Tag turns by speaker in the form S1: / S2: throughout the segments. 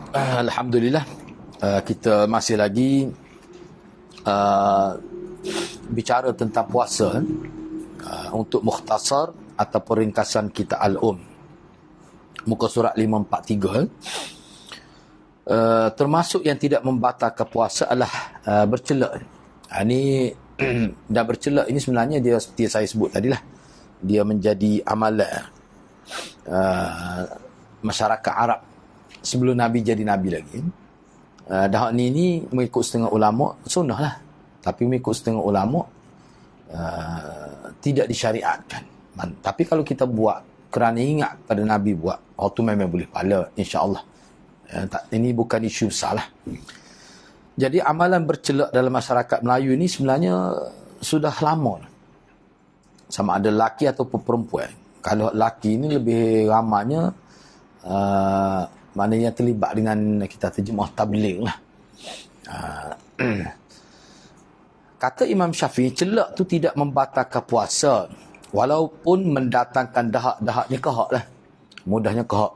S1: Alhamdulillah, kita masih lagi bicara tentang puasa untuk mukhtasar ataupun ringkasan kita Al-Um, muka surat 543. Termasuk yang tidak membatalkan puasa adalah bercelak. Ini dan bercelak ini sebenarnya dia seperti saya sebut tadilah, dia menjadi amalan masyarakat Arab sebelum Nabi jadi Nabi lagi. Dah ni mengikut setengah ulama sunnah lah, tapi mengikut setengah ulama tidak disyariatkan. Tapi kalau kita buat kerana ingat pada Nabi buat, tu memang boleh pahala insya-Allah. Ini bukan isu salah. Jadi amalan bercelak dalam masyarakat Melayu ini sebenarnya sudah lama, sama ada lelaki ataupun perempuan. Kalau lelaki ini lebih ramanya maknanya terlibat dengan kita terjemah tabligh lah. Kata Imam Syafi'i, celak tu tidak membatalkan puasa walaupun mendatangkan dahak-dahaknya kahak lah. Mudahnya kahak.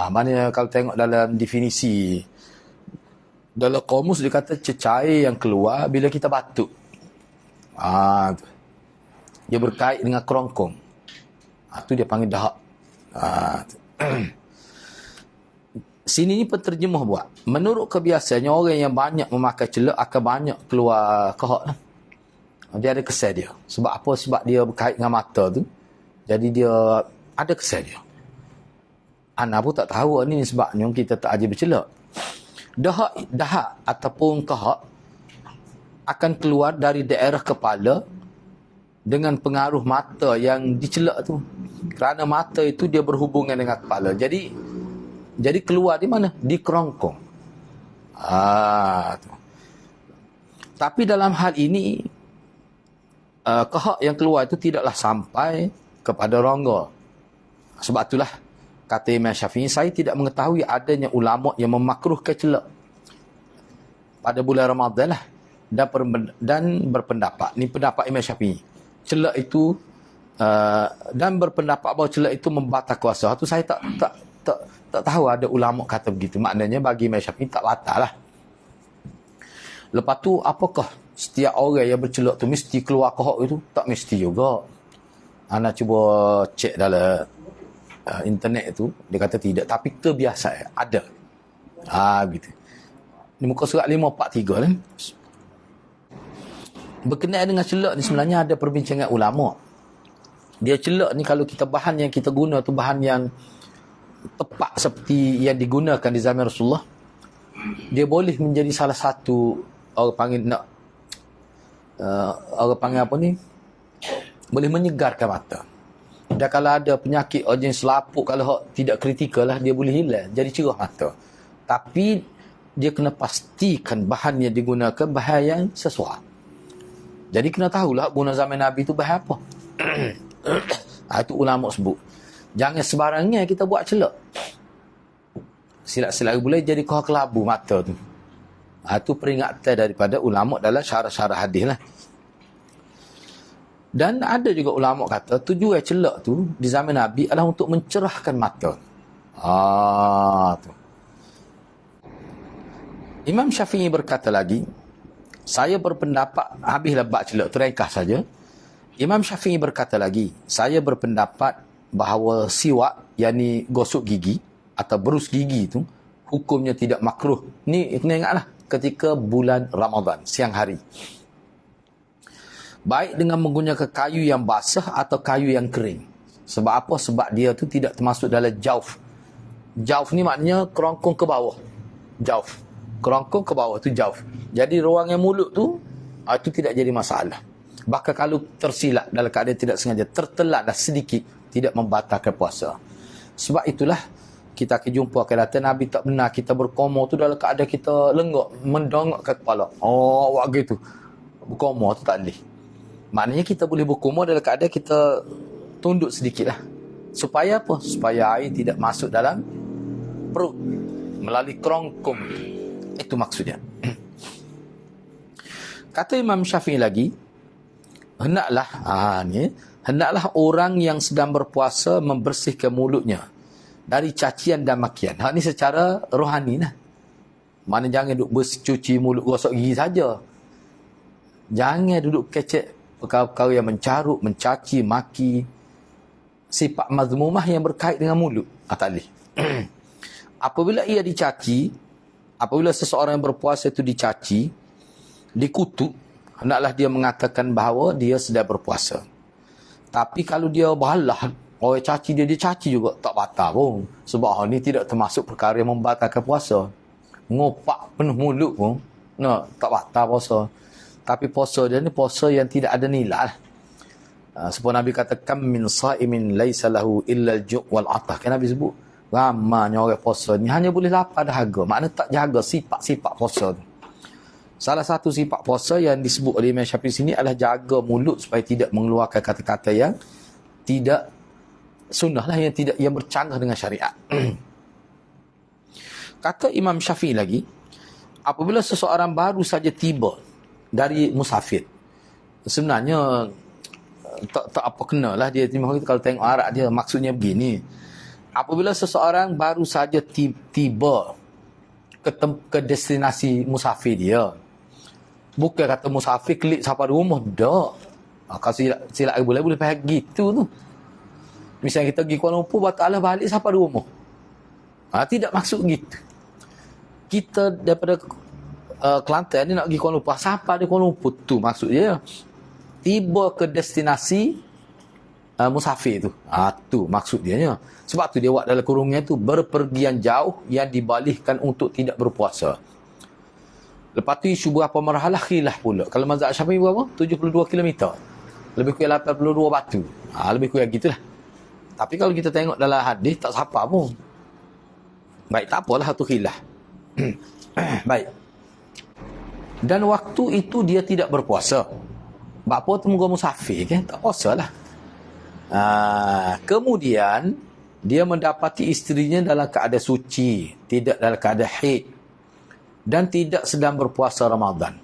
S1: Maknanya kalau tengok dalam definisi dalam kamus dia kata cecair yang keluar bila kita batuk. Dia berkait dengan kerongkong. Tu dia panggil dahak. Sini ni penterjemah buat. Menurut kebiasaannya orang yang banyak memakai celak akan banyak keluar kahak lah. Dia ada kesan dia. Sebab apa? Sebab dia berkait dengan mata tu. Jadi dia ada kesan dia. Ana pun tak tahu ni sebabnya kita tak ajar bercelak. Dahak ataupun kahak akan keluar dari daerah kepala dengan pengaruh mata yang dicelak tu. Kerana mata itu dia berhubungan dengan kepala. Jadi keluar di mana? Di kerongkong. Tapi dalam hal ini kahak yang keluar itu tidaklah sampai kepada rongga. Sebab itulah kata Imam Syafi'i, saya tidak mengetahui adanya ulama yang memakruhkan celak pada bulan Ramadan lah, dan berpendapat, ni pendapat Imam Syafi'i, celak itu dan berpendapat bahawa celak itu membatalkan puasa. Tu saya tak tahu ada ulama kata begitu. Maknanya bagi Imam Syafi'i tak batal lah. Lepas tu apakah setiap orang yang bercelak tu mesti keluar kahak itu? Tak mesti juga. Ana cuba cek dalam internet tu, dia kata tidak, tapi kebiasaan ada. Gitu. Ni muka surat 543 kan. Berkenaan dengan celak ni sebenarnya ada perbincangan ulama. Dia celak ni kalau kita bahan yang kita guna tu bahan yang tepat seperti yang digunakan di zaman Rasulullah, dia boleh menjadi salah satu orang panggil orang panggil apa ni, boleh menyegarkan mata. Dan kalau ada penyakit orang selaput, kalau tidak kritikal lah, dia boleh hilang jadi cerah mata. Tapi dia kena pastikan bahan yang digunakan bahan yang sesuai. Jadi kena tahulah guna zaman Nabi tu bahan apa. Itu ulama sebut. Jangan sebarangnya kita buat celak. Silap-silap boleh jadi kau kelabu mata tu. Itu peringatan daripada ulama dalam syarah-syarah hadis lah. Dan ada juga ulama kata tujuan celak tu di zaman Nabi adalah untuk mencerahkan mata. Tu. Imam Syafi'i berkata lagi, saya berpendapat, habislah bab celak, terengkah saja. Imam Syafi'i berkata lagi, saya berpendapat bahawa siwak, yakni gosok gigi atau berus gigi itu hukumnya tidak makruh. Ni kena ingatlah ketika bulan Ramadan siang hari. Baik dengan menggunakan kayu yang basah atau kayu yang kering. Sebab apa? Sebab dia tu tidak termasuk dalam jauf. Jauf ni maknanya kerongkong ke bawah. Jauf. Kerongkong ke bawah tu jauf. Jadi ruangan mulut tu itu tidak jadi masalah. Bahkan kalau tersilap dalam keadaan tidak sengaja, tertelan dah sedikit, tidak membatalkan puasa. Sebab itulah kita akan jumpa akan datang Nabi tak benar kita berkomor tu dalam keadaan kita lenggak, mendongakkan kepala. Awak gitu. Berkomor tu tak boleh. Maknanya kita boleh berkomor dalam keadaan kita tunduk sedikit lah. Supaya apa? Supaya air tidak masuk dalam perut melalui kerongkong. Itu maksudnya. Kata Imam Syafi'i lagi, hendaklah orang yang sedang berpuasa membersihkan mulutnya dari cacian dan makian. Hak ni secara rohani lah. Mana jangan duduk bercuci mulut, gosok gigi saja. Jangan duduk kecek perkara-perkara yang mencarut, mencaci, maki. Sifat mazmumah yang berkait dengan mulut. Tak boleh. Apabila ia dicaci, apabila seseorang yang berpuasa itu dicaci, dikutuk, hendaklah dia mengatakan bahawa dia sedang berpuasa. Tapi kalau dia balah, orang caci dia caci juga, tak batal pun. Sebab hal ni tidak termasuk perkara yang membatalkan puasa. Ngopak penuh mulut pun, tak batal puasa. Tapi puasa dia ni puasa yang tidak ada nilai. Sebab Nabi kata, kam min sa'imin laysa lahu illa al-ju' wal 'atah. Kan Nabi sebut, ramanya orang puasa ni hanya boleh lapar dahaga. Maknanya tak jaga sifat-sifat puasa tu. Salah satu sifat puasa yang disebut oleh Imam Syafi'i sini adalah jaga mulut supaya tidak mengeluarkan kata-kata yang tidak sunnah lah, yang bercanggah dengan syariat. Kata Imam Syafi'i lagi, apabila seseorang baru saja tiba dari musafir, sebenarnya tak apa kenalah dia kalau tengok Arab dia, maksudnya begini. Apabila seseorang baru saja tiba ke destinasi musafir dia, bukan kata musafir klik sampai rumah, tak. Kalau silap boleh pergi gitu tu. Misalnya kita pergi Kuala Lumpur, batal balik sampai rumah. Tidak maksud gitu. Kita daripada Kelantan ni nak pergi Kuala Lumpur, sampai di Kuala Lumpur tu maksud dia. Tiba ke destinasi musafir tu. Tu maksud dia. Sebab tu dia buat dalam kurungnya tu, berpergian jauh yang dibalihkan untuk tidak berpuasa. Lepas tu isu berapa marhalah khilaf pula. Kalau mazhab Syafi'i berapa? 72 km. Lebih kurang 82 batu. Lebih kurang gitulah. Tapi kalau kita tengok dalam hadis, tak siapa pun. Baik, tak apalah satu khilaf. Baik. Dan waktu itu dia tidak berpuasa. Bapa tu muka musafir kan? Tak puasa lah. Kemudian dia mendapati isterinya dalam keadaan suci, tidak dalam keadaan haid, dan tidak sedang berpuasa Ramadan.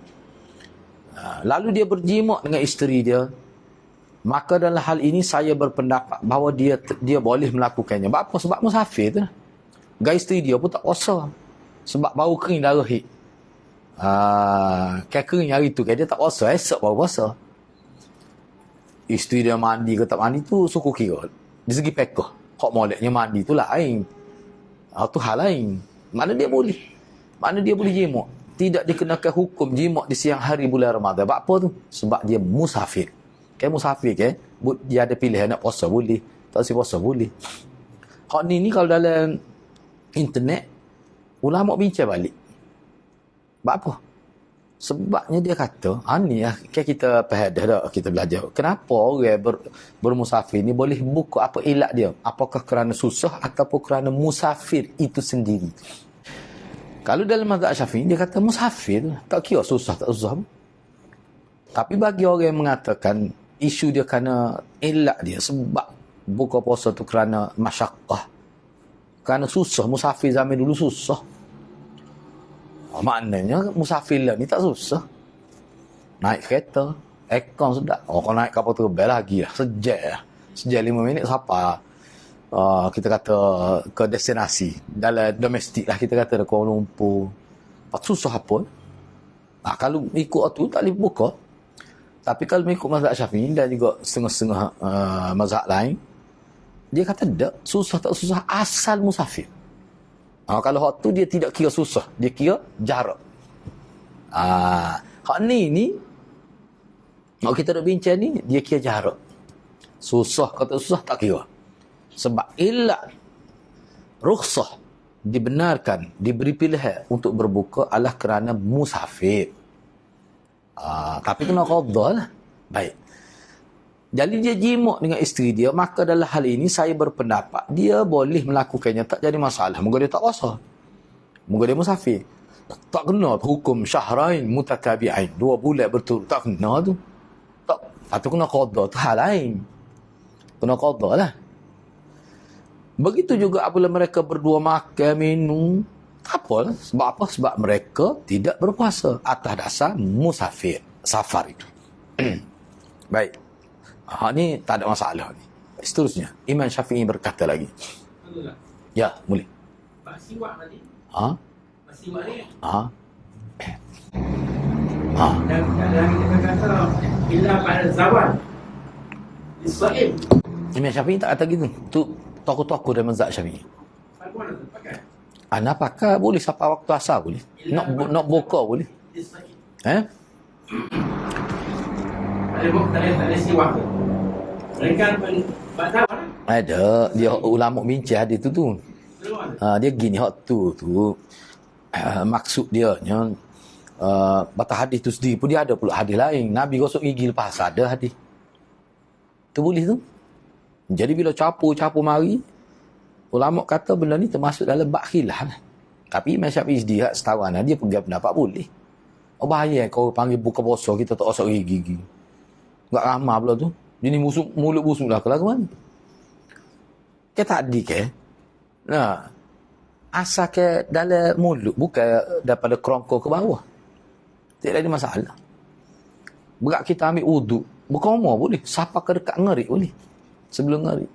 S1: Lalu dia berjima dengan isteri dia. Maka dalam hal ini saya berpendapat bahawa dia boleh melakukannya. Apa? Sebab musafir tu. Gaya isteri dia pun tak puasa. Sebab baru kering darah haid. Kayak kering hari tu, kayak dia tak puasa, esok baru puasa. Isteri dia mandi ke tak mandi tu suku kira. Di segi pekah, hak moleknya mandi tu lain. Tu hal lain. Mana dia boleh jima'. Tidak dikenakan hukum jima' di siang hari bulan Ramadan. Sebab apa tu? Sebab dia musafir. Kayak musafir kan, dia ada pilihan nak puasa boleh, tak si puasa boleh. Hak ni kalau dalam internet, ulama bincang balik. Sebab apa? Sebabnya dia kata, ni lah, kita pahadah dah, kita belajar. Kenapa orang bermusafir ni boleh buka, apa ilat dia? Apakah kerana susah ataupun kerana musafir itu sendiri? Kalau dalam mazhab Syafi'i, dia kata musafir, tak kira susah tak susah. Tapi bagi orang yang mengatakan isu dia kerana ilat dia, sebab buka puasa tu kerana masyaqqah, kerana susah, musafir zaman dulu susah. Maknanya musafir lah ni tak susah. Naik kereta, aircon sedap. Kalau naik kapal terbang lagi lah, sejak 5 minit sampai kita kata ke destinasi dalam domestik lah, kita kata Kuala Lumpur. Susah apa? Kalau ikut tu tak boleh buka. Tapi kalau ikut mazhab Syafi'i dan juga setengah-setengah mazhab lain, dia kata tak, susah tak susah asal musafir. Kalau hak tu dia tidak kira susah, dia kira jarak. Hak ni kalau kita nak bincang ni, dia kira jarak. Susah kata susah tak kira. Sebab ilat rukhsah dibenarkan, diberi pilihan untuk berbuka adalah kerana musafir. Tapi kena qadha lah. Baik. Jadi dia jima' dengan isteri dia, maka dalam hal ini saya berpendapat dia boleh melakukannya, tak jadi masalah. Moga dia tak puasa, moga dia musafir. Tak kena hukum syahrain mutatabi'ain, 2 bulan berturut, tak kena tu. Tak, atau kena qadha tu hal lain. Kena qadha lah. Begitu juga apabila mereka berdua makan, minum, tak apa lah. Sebab apa? Sebab mereka tidak berpuasa atas dasar musafir, safar itu. Baik. Ni tak ada masalah ni. Seterusnya, Imam Syafi'i berkata lagi. Ya, boleh.
S2: Siwak tadi.
S1: Ha?
S2: Siwak ni.
S1: Ha? Ha?
S2: Dan kita kata bila pada zawal Israel.
S1: Imam Syafi'i tak kata gitu. Tu tokoh-tokoh dari mazhab Syafi'i.
S2: Mana tu pakai?
S1: Ana pakai boleh sampai waktu asar boleh. Nak buka boleh.
S2: Ada siwak tu. Mereka batal.
S1: Ada. Dia ulama bincang hadis tu. Dia gini hak tu maksud dia nya batas hadis tu sendiri pun dia ada pula hadis lain. Nabi gosok gigi lepas ada hadis. Tu boleh tu. Jadi bila capur mari, ulama kata benda ni termasuk dalam bab khilaf. Tapi Imam Syafi'i sendiri setahu ana dia pegang pendapat boleh. Oh bahaya kau panggil buka puasa kita tak gosok gigi. Enggak ramah pula tu. Jadi mulut busuk lah ke mana? Ke tadi ke? Nah, asal ke dalam mulut bukan daripada kerongkong ke bawah. Tak ada masalah. Berat kita ambil wuduk, berkomor boleh. Siapa ke dekat ngerik boleh. Sebelum ngerik.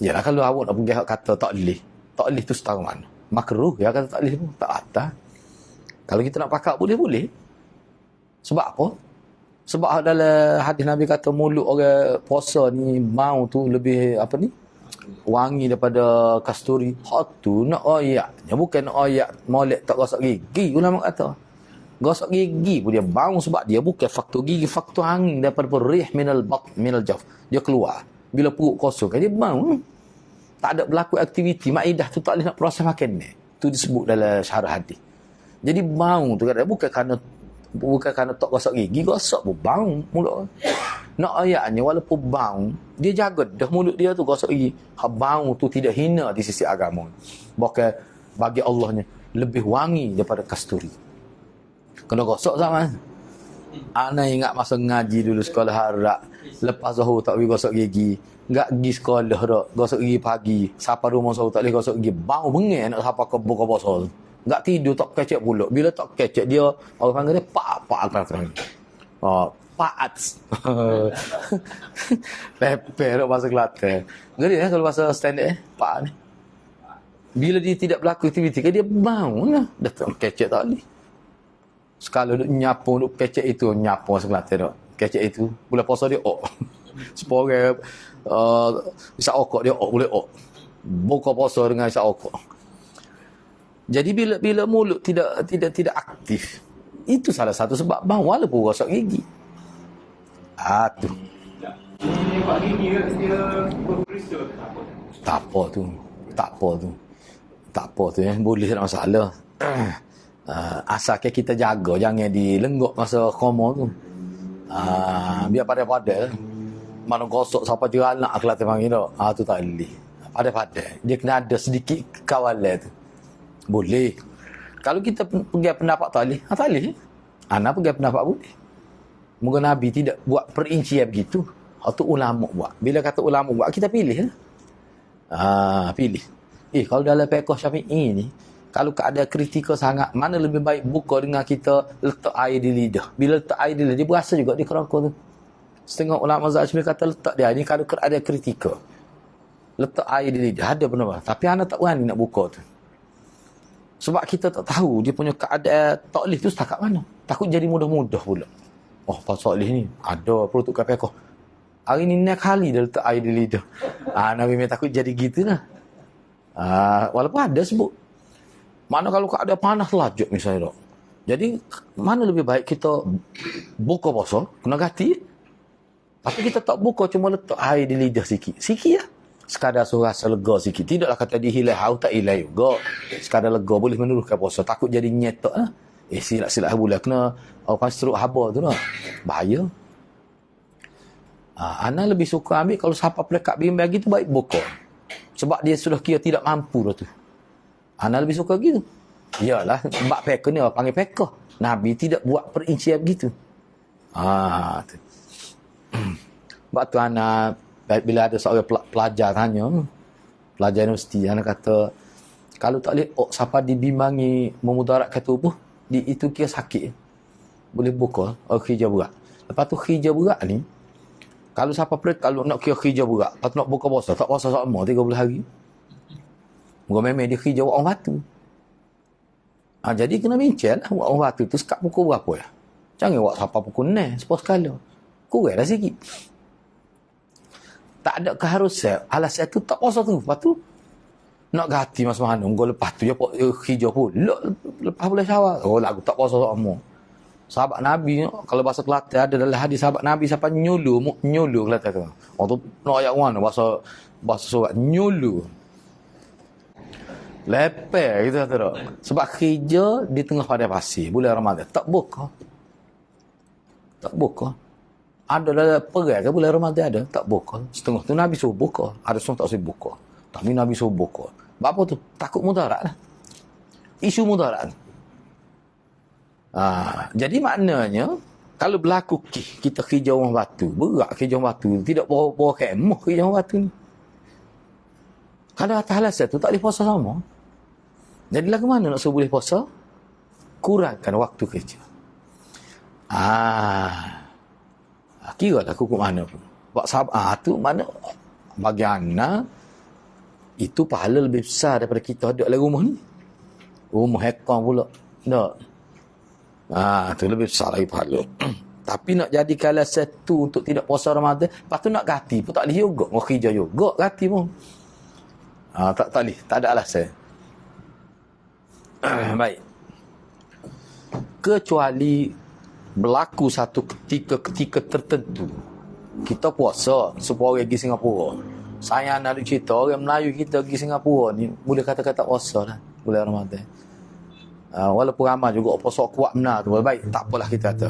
S1: Yalah kalau awak nak pergi kata tak boleh. Tak boleh tu setara mana. Makruh ya kata tak boleh pun. Tak atas. Kalau kita nak pakat boleh. Sebab apa? Sebab dalam hadis Nabi kata mulut orang puasa ni mau tu lebih apa ni? Wangi daripada kasturi. Hak tu nak ayatnya bukan nak ayat molek tak gosok gigi. Ulama kata gosok gigi pun dia bau sebab dia bukan faktor gigi, faktor angin daripada rih minal jaf. Dia keluar. Bila perut kosong kan dia bau. Tak ada berlaku aktiviti maidah tu tak boleh nak proses makan ni. Tu disebut dalam syarah hadis. Jadi bau tu bukan kerana tak gosok gigi, gosok pun bau mulut. Nak ayatnya walaupun bau, dia jaga dah mulut dia tu gosok gigi. Bau tu tidak hina di sisi agama. Bahkan bagi Allahnya lebih wangi daripada kasturi. Kena gosok sama. Ana ingat masa ngaji dulu sekolah harap, lepas zuhur tak boleh gosok gigi. Enggak pergi sekolah dak, gosok gigi pagi. Siapa rumah zuhur tak boleh gosok gigi. Bau bengek nak siapa ke buka puasa. Enggak tidur tak kecek pula. Bila tak kecek dia orang panggil dia pak kata. Paat. Pepe bahasa Kelantan. Ngeri kalau bahasa standard pak ni. Bila dia tidak berlaku aktiviti dia bau lah. Dah tak kecek tak boleh. Sekali duk nyapu duk kecek itu nyapu bahasa Kelantan dak. Kecek itu bulan puasa dia Sepore isap okok dia boleh buka puasa dengan isap okok. Jadi bila mulut tidak aktif, itu salah satu sebab bau walaupun gosok gigi. Tu.
S2: Ini Pak gigi dia berperisa tak apa tu. Tak apa tu boleh tak masalah. Asalkan kita jaga jangan dilenggok masa koma tu. Biar pada-pada mana gosok siapa jeranak Kelantan panggil tu. Tu tak boleh. Pada-pada. Dia kena ada sedikit kawalan tu. Boleh. Kalau kita pergi pendapat tak boleh. Tak boleh. Ana pergi pendapat boleh. Moga Nabi tidak buat perincian begitu. Itu ulama buat. Bila kata ulama buat, kita pilih. Pilih. Kalau dalam fiqh Syafi'i ni, kalau ada kritikal sangat, mana lebih baik buka dengan kita letak air di lidah. Bila letak air di lidah, dia berasa juga di kerongkong tu. Setengah ulama mazhab Syafi'i kata letak dia. Ini kalau ada kritikal. Letak air di lidah. Ada benar. Tapi ana tak berani nak buka tu. Sebab kita tak tahu dia punya keadaan taklif tu setakat mana. Takut jadi mudah-mudah pula. Pasal taklif ni ada peruntukan fiqh. Hari ni nak kali dia letak air di lidah. Nabi memang takut jadi gitu lah. Walaupun ada sebut. Mana kalau keadaan panas lajuk misalnya. Jadi mana lebih baik kita buka puasa, kena ganti. Tapi kita tak buka cuma letak air di lidah sikit. Sikit lah. Sekadar suruh rasa lega sikit. Tidaklah kata dihilai, tak hilai juga. Sekadar lega boleh meneruskan puasa. Takut jadi nyetok lah. Silap-silap boleh. Kena orang struk haba tu lah. Bahaya. Ana lebih suka ambil kalau siapa pelekat bimbang gitu baik buka. Sebab dia sudah kira tidak mampu dah tu. Ana lebih suka gitu. Yalah. Sebab peka ni orang panggil peka. Nabi tidak buat perincian begitu. Tu. Sebab tu ana bila ada seorang pelajar tanya, pelajar universiti, anak kata, kalau tak boleh, siapa dibimbangi memudaratkan tubuh, itu kira sakit. Boleh buka, khijab berat. Lepas tu khijab berat ni, kalau siapa kalau nak kira khijab berat, lepas tu nak buka puasa, tak puasa sama 30 hari.
S1: Memang dia hijau orang batu. Jadi kena bincang lah orang batu tu sekat pukul berapa ya. Jangan buat sampai pukul 6 sepuluh sekala. Kurang lah sikit. Tak ada keharusan. Alasan tu tak puasa tu. Lepas tu nak ganti mas mana. Lepas tu dia hijau pun. Lepas boleh syawal. Oh lagu tak puasa sama. Sahabat Nabi, kalau bahasa Kelantan ada dalam hadis sahabat Nabi siapa nyulu Kelantan tu. Orang tu nak ayat mana bahasa surat nyulu. Lepek gitu tak. Sebab kerja di tengah padang pasir bulan Ramadan tak buka. Tak buka. Ada dalam perang ke bulan Ramadan ada tak buka. Setengah tu Nabi suruh buka. Ada setengah tak suruh buka. Tapi Nabi suruh buka. Apa tu? Takut mudarat lah. Isu mudarat. Jadi maknanya kalau berlaku kita kerja orang batu, berat kerja orang batu, tidak bawa kemah kerja orang batu ni. Kalau atas alasan tu tak boleh puasa sama. Jadi lagu mana nak suruh boleh puasa? Kurangkan waktu kerja. Kira lah hukum mana pun. Sebab tu mana bagi anak itu pahala lebih besar daripada kita duduk dalam rumah ni. Rumah hekang pula. Tak. Tu lebih besar lagi pahala. Tapi nak jadikan alasan tu untuk tidak puasa Ramadan, lepas tu nak ganti pun tak boleh juga. Mau kerja juga ganti pun. Tak boleh, tak ada alasan. Baik. Kecuali berlaku satu ketika tertentu. Kita puasa supaya pergi Singapura. Saya nak cerita orang Melayu kita pergi Singapura ni boleh kata-kata puasa lah bulan Ramadan. Walaupun ramai juga puasa kuat benar tu. Baik, tak apalah kita kata.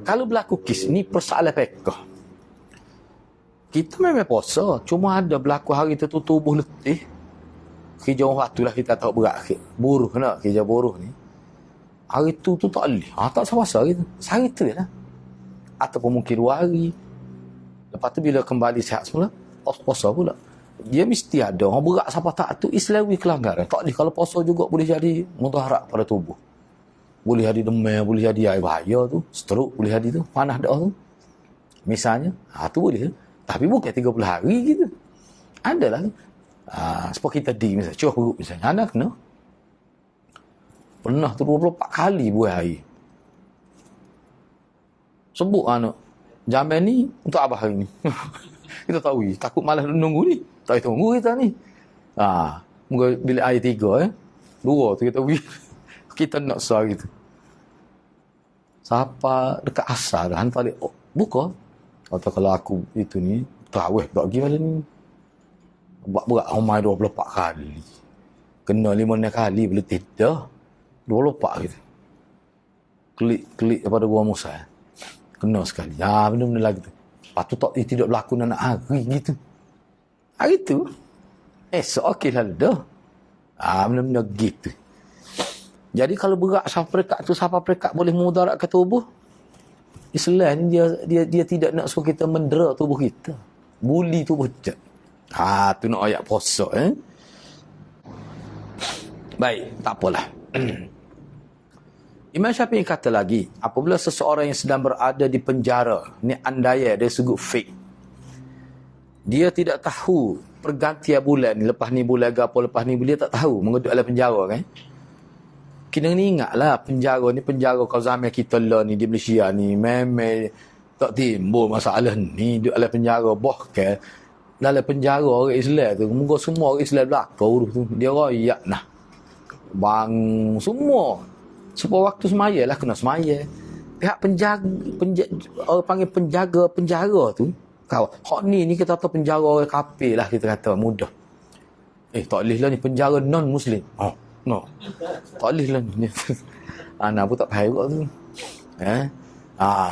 S1: Kalau berlaku kes ni persoalan fiqh. Kita memang puasa, cuma ada berlaku hari tu tubuh letih. Kerja orang waktu lah kita tahu berat. Buruh nak kerja buruh ni. Hari tu tak boleh. Tak puasa gitu. Sehari tu lah. Ataupun mungkin 2 hari. Lepas tu bila kembali sihat semula, puasa pula. Dia mesti ada. Orang berat siapa tak tu Islami kelanggaran. Tak boleh. Kalau puasa juga boleh jadi mudarat pada tubuh. Boleh jadi demam, boleh jadi air bahaya tu. Stroke boleh jadi tu. Panah dah tu. Misalnya. Tu boleh. Tapi bukan 30 hari gitu. Adalah. Sebab kita misalnya. Cuh perut misalnya. Anak kena. Pernah tu 24 kali buah air. Sebut anak. Jaman ni untuk abah hari ni. Kita tahu. Takut malas nunggu ni. Tak tunggu kita ni. Mungkin bila air 3 2 tu kita pergi. Kita nak sehari tu. Siapa dekat asar dah hantar balik. Buka. Atau kalau aku itu ni. Terawih tak pergi malam ni. Buat berat umai 24 kali. Kena 5 kali boleh tidak. 24 gitu. Klik daripada gua Musa. Kena sekali. Benda-benda lagi tu. Lepas tu tidak berlaku nak hari gitu. Hari tu. Esok okey lah dah. Benda-benda gitu. Jadi kalau berat sampai perekat boleh mudarat ke tubuh. Islam ni dia tidak nak suruh kita mendera tubuh kita. Buli tubuh kita. Tu nak ayat puasa. Baik, tak apalah. Imam Syafi'i kata lagi, apabila seseorang yang sedang berada di penjara, ni andaya dari segi fik. Dia tidak tahu pergantian bulan, lepas ni bulan apa, lepas ni dia tak tahu, menguduk dalam penjara kan. Kena ingatlah penjara kau zaman kita lah ni di Malaysia ni, memang tak timbul masalah ni, duduk dalam penjara, bahkan dalam penjara orang Islam tu, moga semua orang Islam belakang tu, dia royak nah. Bang semua sebab waktu semaya lah kena semaya. Pihak orang panggil penjara tu. Hak ni kita tahu penjara orang kafir lah kita kata mudah. Tak boleh lah ni penjara non-Muslim. No. Tak boleh lah ni. Anak pun tak faham juga tu.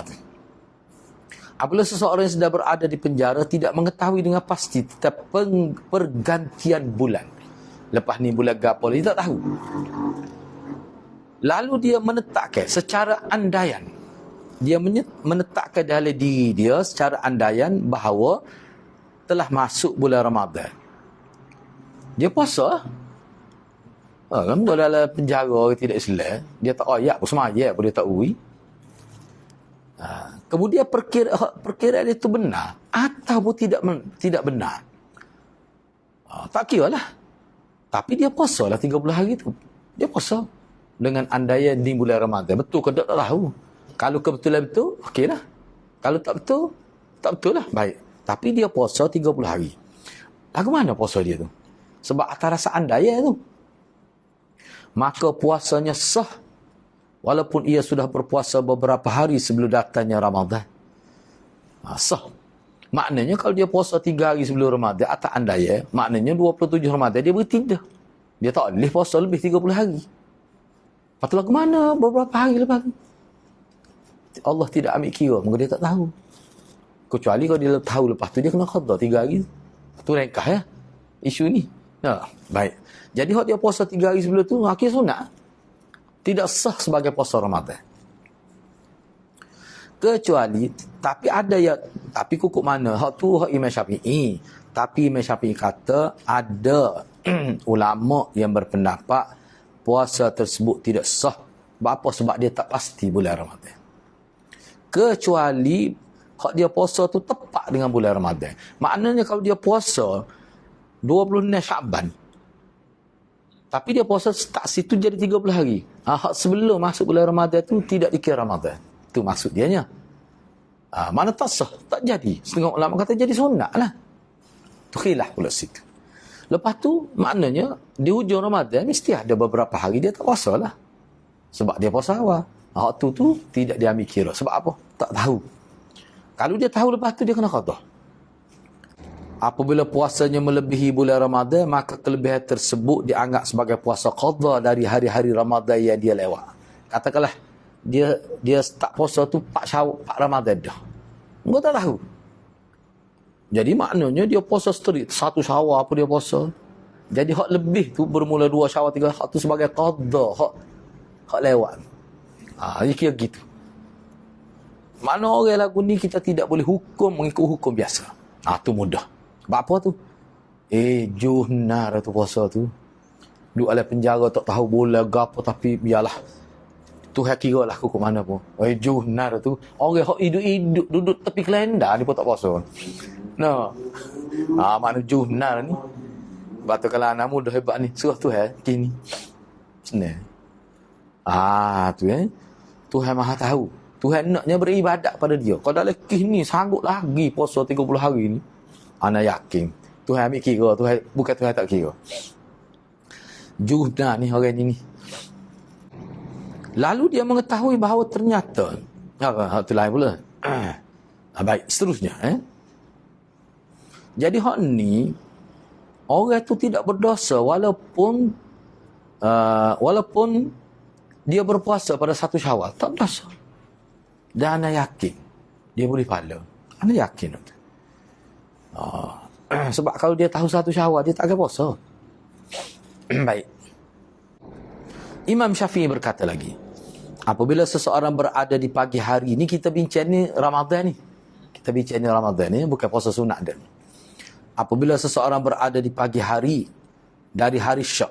S1: Tu. Apabila seseorang yang sedang berada di penjara tidak mengetahui dengan pasti tentang pergantian bulan. Lepas ni bulan gapo dia tak tahu. Lalu dia menetapkan secara andaian. Dia menetapkan dalam diri dia secara andaian bahawa telah masuk bulan Ramadan. Dia puasa. Kan dalam penjara orang tidak Islam, dia tak ayat pun semaya pun dia tak ui. Kemudian perkiraan itu benar ataupun tidak benar. Tak kira lah. Tapi dia puasa lah 30 hari tu. Dia puasa. Dengan andaian di bulan Ramadan. Betul ke tak tahu. Kalau kebetulan betul, okey lah. Kalau tak betul, tak betul lah. Baik. Tapi dia puasa 30 hari. Lagu mana puasa dia tu? Sebab atas rasa andaian tu. Maka puasanya sah. Walaupun ia sudah berpuasa beberapa hari sebelum datangnya Ramadan. Sah. Maknanya kalau dia puasa 3 hari sebelum Ramadan, atas andaian, maknanya 27 Ramadan dia berhenti dah. Dia tak boleh puasa lebih 30 hari. Lepas tu lagu mana beberapa hari lepas tu? Allah tidak ambil kira. Maka dia tak tahu. Kecuali kalau dia tahu lepas tu, dia kena qada 3 hari. Itu rekah ya. Isu ni. Ya, baik. Jadi kalau dia puasa 3 hari sebelum tu, akhir sunat. Tidak sah sebagai puasa Ramadan. Kecuali, tapi ada ya, tapi kukuk mana? Hak tu hak Imam Syafi'i. Tapi Imam Syafi'i kata, ada ulama yang berpendapat puasa tersebut tidak sah. Apa? Sebab dia tak pasti bulan Ramadan. Kecuali hak dia puasa tu tepat dengan bulan Ramadan. Maknanya kalau dia puasa 26 Syaban, tapi dia puasa tak situ jadi 30 hari. Hak sebelum masuk bulan Ramadan tu tidak dikira Ramadan. Itu maksud dianya. Mana tak sah, tak jadi. Setengah ulama kata jadi sunat lah. Tu khilaf pula situ. Lepas tu maknanya di hujung Ramadan mesti ada beberapa hari dia tak puasa lah. Sebab dia puasa awal. Waktu tu tidak diambil kira. Sebab apa? Tak tahu. Kalau dia tahu lepas tu dia kena qada. Apabila puasanya melebihi bulan Ramadan, maka kelebihan tersebut dianggap sebagai puasa qada dari hari-hari Ramadan yang dia lewat. Katakanlah dia tak puasa tu 4 Ramadan dah. Engkau tak tahu. Jadi maknanya dia puasa straight 1 Syawal apa dia puasa. Jadi hak lebih tu bermula 2 Syawal 3 hak tu sebagai qada, hak lewat. Dia kira gitu. Mana orang lagu ni kita tidak boleh hukum mengikut hukum biasa. Tu mudah. Sebab apa tu? Juhnar tu puasa tu. Duduk dalam penjara tak tahu bola gapo tapi biarlah. Tuhan kira lah hukum mana pun. Juhnar tu. Orang hak hidup-hidup duduk tepi kelenda ni pun tak puasa. No. Makna juhnar ni. Sebab tu kalau anak muda hebat ni. Suruh Tuhan kini. Senang. Tu Tuhan Maha tahu. Tuhan naknya beribadat pada dia. Kalau dalam kes ni sanggup lagi puasa 30 hari ni. Ana yakin. Tuhan ambil kira. Bukan Tuhan tak kira. Juhna ni orang ni. Lalu dia mengetahui bahawa ternyata. Itu lain pula. Baik, seterusnya. Jadi hak ni, orang tu tidak berdosa walaupun dia berpuasa pada 1 Syawal. Tak berdosa. Dan anda yakin dia boleh pahala. Anda yakin tu. Sebab kalau dia tahu 1 Syawal dia tak akan puasa. Baik. Imam Syafi'i berkata lagi, apabila seseorang berada di pagi hari ni, kita bincang ni Ramadan ni. Kita bincang ni Ramadan ni, bukan puasa sunat dan. Apabila seseorang berada di pagi hari dari hari Syak.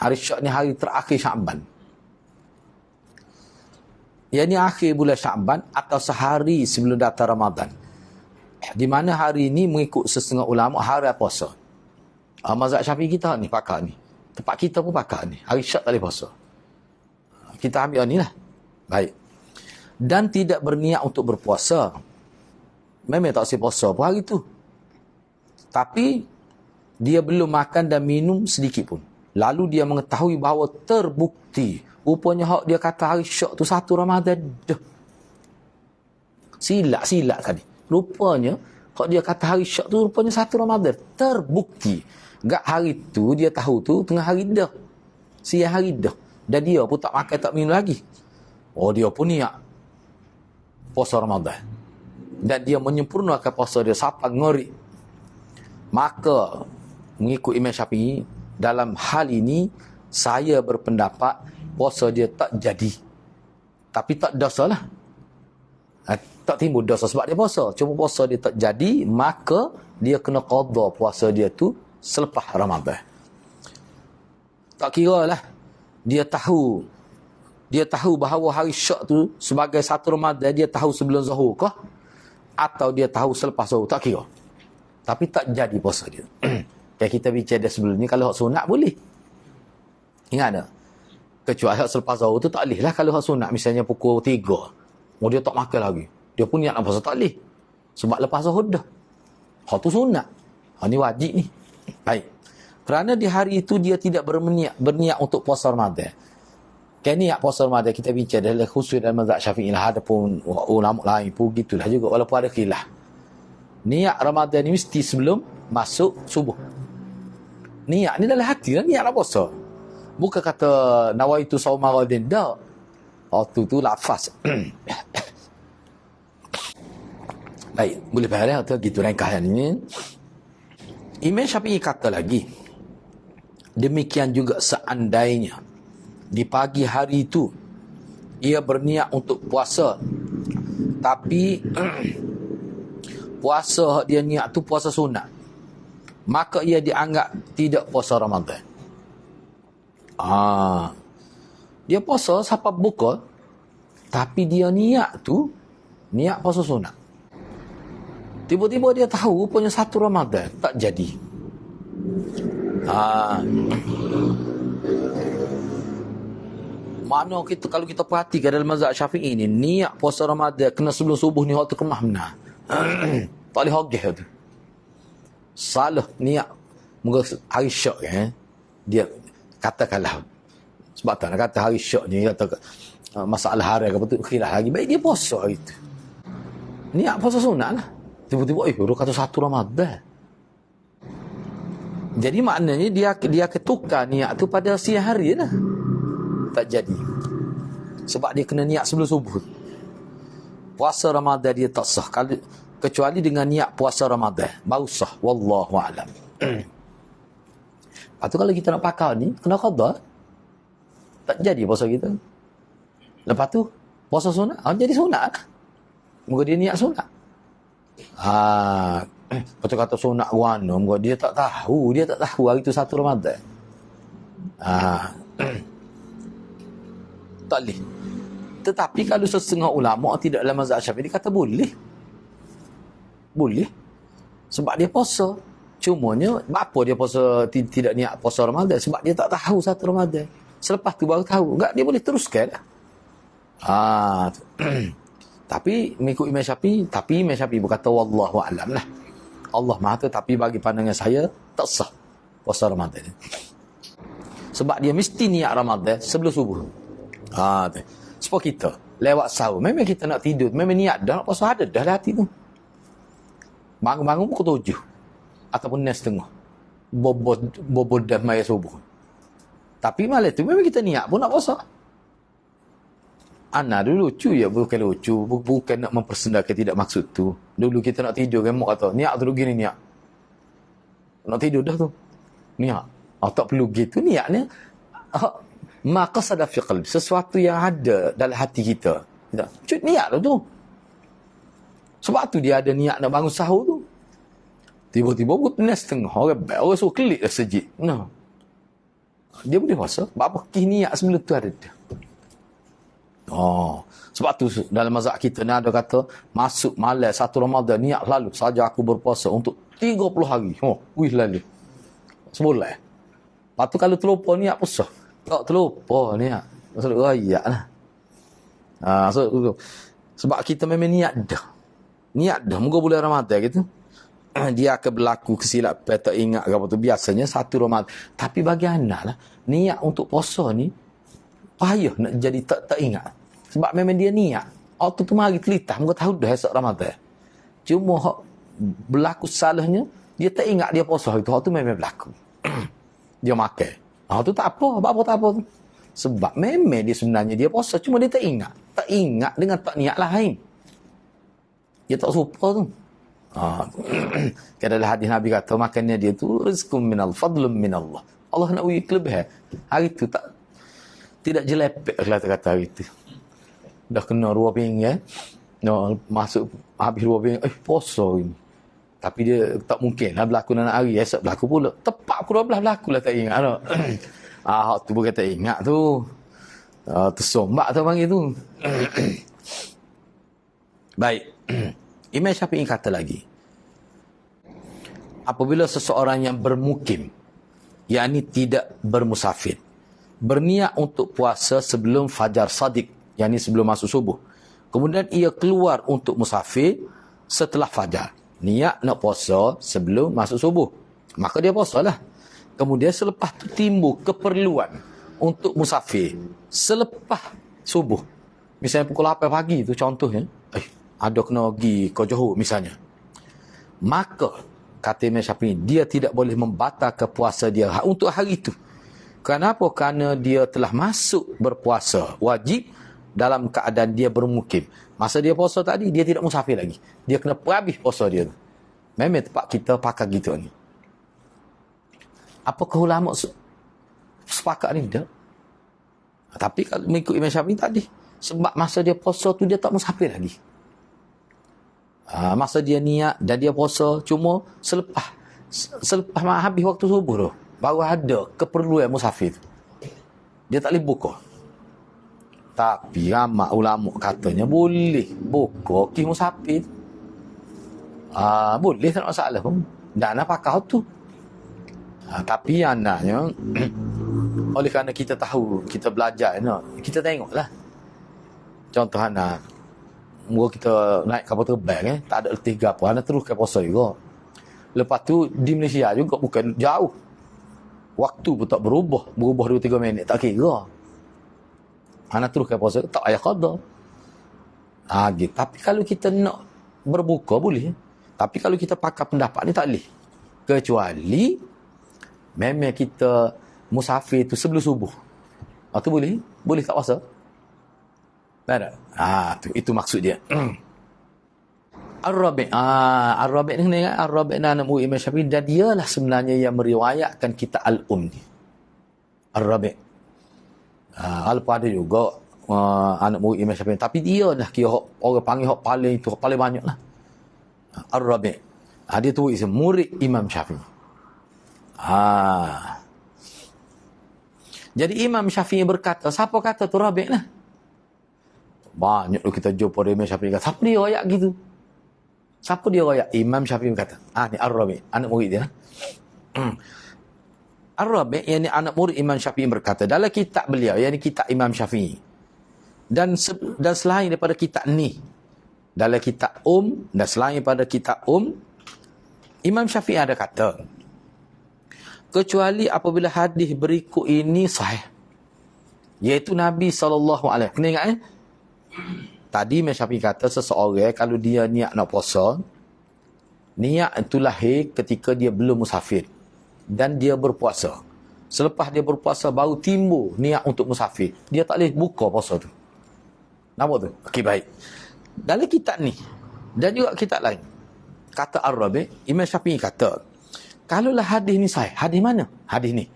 S1: Hari Syak ni hari terakhir Syaban. Yang ni akhir bulan Syaban atau sehari sebelum datang Ramadan. Di mana hari ini mengikut setengah ulama hari puasa. Mazhab Syafi'i kita ni pakar ni. Tempat kita pun pakar ni. Hari Syak tak boleh puasa. Kita ambil ni lah. Baik. Dan tidak berniat untuk berpuasa. Memang tak boleh puasa pun hari tu. Tapi dia belum makan dan minum sedikit pun. Lalu dia mengetahui bahawa terbukti. Rupanya hak dia kata hari Syak tu 1 Ramadan dah. Silap kali. Rupanya hak dia kata hari Syak tu rupanya 1 Ramadan. Terbukti. Gak hari tu dia tahu tu tengah hari dah. Siang hari dah. Dan dia pun tak makan tak minum lagi. Dia pun niat puasa Ramadan. Dan dia menyempurnakan puasa dia sampai ngori. Maka mengikut Imam Syafi'i dalam hal ini saya berpendapat puasa dia tak jadi. Tapi tak dosa lah. Tak timbul dosa sebab dia puasa. Cuma puasa dia tak jadi, maka dia kena qada puasa dia tu selepas Ramadan. Tak kira lah. Dia tahu bahawa hari Syak tu sebagai 1 Ramadan dia tahu sebelum Zuhur kah? Atau dia tahu selepas Zuhur, tak kira. Tapi tak jadi puasa dia. Kayak kita bincang dia sebelum ni, kalau hak sunat boleh. Ingat tak? Kecuali selepas zuhur tu tak boleh lah. Kalau hak sunat misalnya pukul 3. Dia tak makan lagi. Dia pun niat nak puasa tak boleh. Sebab lepas zuhur dah. Hak tu sunat. Ni wajib ni. Baik. Kerana di hari itu dia tidak berniat untuk puasa Ramadan. Kan niat puasa Ramadan kita bincang dalam khusus dalam mazhab Syafi'i lah. Ada pun ulama lain pun gitulah juga. Walaupun ada khilaf. Niat Ramadan ni mesti sebelum masuk subuh. Niat ni dalam hati lah. Niat nak puasa. Bukan kata nawaitu sauma ghadin. Tak. Waktu tu lafaz. Baik. Boleh faham tak? Gitu ringkasan ini. Imam Syafi'i kata lagi. Demikian juga seandainya di pagi hari itu ia berniat untuk puasa. Tapi puasa dia niat tu puasa sunat. Maka ia dianggap tidak puasa Ramadan. Dia puasa sampai buka. Tapi dia niat tu niat puasa sunat. Tiba-tiba dia tahu punya 1 Ramadan tak jadi. Mana kita kalau kita perhatikan dalam mazhab Syafi'i ni, niat puasa Ramadan kena sebelum subuh ni waktu kemah benar. Tak boleh hogeh tu. Salah niat muka hari syak kan. Dia katakanlah sebab tak nak kata hari syak ni kata masalah hari ke betul khilaf lagi. Baik dia puasa hari tu. Niat puasa sunat lah. Tiba-tiba dia kata 1 Ramadan. Jadi maknanya dia ketukar niat tu pada siang hari lah. Tak jadi. Sebab dia kena niat sebelum subuh. Puasa Ramadan dia tak sah. Kecuali dengan niat puasa Ramadan. Baru sah. Wallahu a'lam. Lepas tu kalau kita nak pakar ni, kena qada. Tak jadi puasa kita. Lepas tu, puasa sunat. Jadi sunat lah. Moga dia niat sunat. Betul kata sunat warna. Moga dia tak tahu. Dia tak tahu hari tu 1 Ramadan. Tak boleh. Tetapi kalau setengah ulama tidak dalam mazhab Syafi'i, dia kata boleh. Boleh. Sebab dia puasa. Cumanya, apa dia puasa tidak niat puasa Ramadan? Sebab dia tak tahu 1 Ramadan. Selepas tu baru tahu. Enggak, dia boleh teruskan lah. Tapi, mengikut Imam Syafi'i berkata, wallahu a'lam lah. Allah maha tahu, tapi bagi pandangan saya, tak sah puasa Ramadan. Sebab dia mesti niat Ramadan sebelum subuh. Sebab kita lewat sahur memang kita nak tidur, memang niat dah nak puasa, ada dah hati tu. Bangun-bangun pukul 7 ataupun 6:30 bobot dah maya subuh. Tapi malam tu memang kita niat pun nak puasa. Dulu lucu ya, bukan lucu, bukan nak mempersendakan tidak maksud tu. Dulu kita nak tidur kan mak kata niat tu gini niat. Nak tidur dah tu. Niat. Tak perlu gitu niatnya. Maka sada fi qalbi, sesuatu yang ada dalam hati kita. Cuk niat tu. Sebab tu dia ada niat nak bangun sahur tu. Tiba-tiba pukul 6:30 orang suruh kelik dah sejid. Dia boleh puasa. Apa niat sebelum tu ada dah. Sebab tu dalam mazhab kita ni ada kata masuk malam 1 Ramadan niat lalu saja aku berpuasa untuk 30 hari. Wih lalu. Sebulan. Lepas tu kalau terlupa niat puasa. Tak terlupa niat. Maksud rayak lah. Sebab kita memang niat dah. Niat dah. Moga bulan Ramadan gitu. Dia akan berlaku kesilapan tak ingat ke apa tu. Biasanya 1 Ramadan. Tapi bagi anak lah. Niat untuk puasa ni payah nak jadi tak ingat. Sebab memang dia niat. Waktu tu mari telitah. Moga tahu dah esok Ramadan. Cuma berlaku salahnya. Dia tak ingat dia puasa itu. Waktu tu memang berlaku. Dia makan. Tu tak apa. Apa tak apa tu. Sebab memang dia sebenarnya dia puasa. Cuma dia tak ingat. Tak ingat dengan tak niat lain. Dia tak suka tu. Kadang hadis Nabi kata makannya dia tu rizqum minal fadlum minallah. Allah nak bagi kelebihan. Hari tu tidak jelepek kata hari tu. Dah kena 2 pinggan. Masuk habis 2 pinggan. Puasa ini. Tapi dia tak mungkin lah berlaku nak hari. Esok berlaku pula. Tepat pukul 12 berlaku lah tak ingat. Tu bukan tak ingat tu. Tersombak tu panggil tu. Baik. Imam Syafi'i kata lagi. Apabila seseorang yang bermukim, yakni tidak bermusafir, berniat untuk puasa sebelum fajar sadiq, yakni sebelum masuk subuh. Kemudian ia keluar untuk musafir setelah fajar. Niat nak puasa sebelum masuk subuh, maka dia puasalah. Kemudian selepas tu timbul keperluan untuk musafir selepas subuh. Misalnya pukul 8 pagi tu contohnya, ada kena pergi ke Johor misalnya. Maka kata Imam Syafi'i, dia tidak boleh membatalkan puasa dia untuk hari itu. Kenapa? Kerana dia telah masuk berpuasa wajib dalam keadaan dia bermukim. Masa dia puasa tadi, dia tidak musafir lagi. Dia kena habis puasa dia tu. Memang tempat kita pakai gitu ni. Apakah ulama sepakat ni? Tak. Tapi kalau mengikut Imam Syafi'i tadi, sebab masa dia puasa tu dia tak musafir lagi. Masa dia niat dan dia puasa cuma selepas habis waktu subuh tu baru ada keperluan musafir tu. Dia tak boleh buka. Tapi ramai ulama katanya boleh buka ki musafir. Boleh, tak ada masalah pun. Dan nak pakai tu. Tapi anaknya oleh kerana kita tahu, kita belajar, kita tengoklah. Contoh anak, kita naik kapal terbang, tak ada letih ke apa, anak terus ke puasa juga. Lepas tu di Malaysia juga bukan jauh. Waktu pun tak berubah 2-3 minit, tak kira. Anak terus ke puasa, tak payah qada. Gitu. Tapi kalau kita nak berbuka boleh. Tapi kalau kita pakai pendapat ni tak boleh. Kecuali memang kita musafir tu sebelum subuh. Tu boleh? Boleh tak puasa? Tak ada. Itu maksud dia. Ar-Rabi'. Ar-Rabi' ni kena ingat. Ar-Rabi' ni anak murid Imam Syafi'i. Dan dialah sebenarnya yang meriwayatkan kita Al-Um ni. Ar-Rabi'. Walaupun ada juga anak murid Imam Syafi'i. Tapi dia lah kira orang panggil paling banyak lah. Ar-Rabi'. Dia tu murid Imam Syafi'i. Jadi Imam Syafi'i berkata, siapa kata tu Rabi' lah? Banyak tu kita jumpa Imam Syafi'i kata, siapa dia royak gitu? Siapa dia royak? Imam Syafi'i berkata, ni Ar-Rabi', anak murid dia. Ar-Rabi', yang ni anak murid Imam Syafi'i berkata, dalam kitab beliau, yang ni kitab Imam Syafi'i. Dan selain daripada kitab ni, dalam kitab dan selain daripada kitab Imam Syafi'i ada kata, kecuali apabila hadis berikut ini sahih, iaitu Nabi SAW. Kena ingat tadi Imam Syafi'i kata seseorang kalau dia niat nak puasa, niat itu lahir ketika dia belum musafir dan dia berpuasa. Selepas dia berpuasa baru timbul niat untuk musafir, dia tak boleh buka puasa tu. Nampak tu? Okey, baik. Dalam kitab ni dan juga kitab lain, kata Ar-Rabi', Imam Syafi'i kata, kalaulah hadis ni sahih, hadis mana? Hadis ni.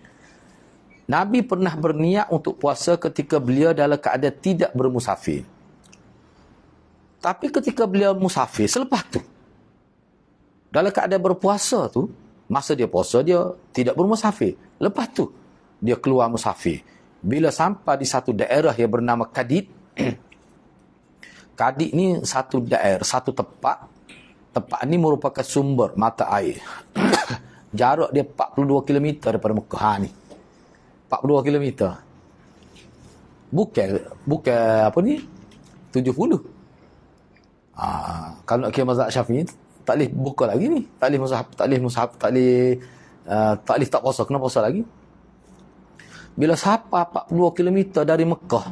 S1: Nabi pernah berniat untuk puasa ketika beliau dalam keadaan tidak bermusafir. Tapi ketika beliau musafir, selepas tu, dalam keadaan berpuasa tu, masa dia puasa, dia tidak bermusafir. Lepas tu, dia keluar musafir. Bila sampai di satu daerah yang bernama Kadid, Kadid ni satu daerah, satu tempat. Tempat ni merupakan sumber mata air. Jarak dia 42 km daripada Mekah ni. 42 km. Bukan apa ni? 70. Kalau nak kira mazhab Syafi'i, tak boleh buka lagi ni. Tak boleh tak puasa, kena puasa lagi. Bila sampai 42 km dari Mekah,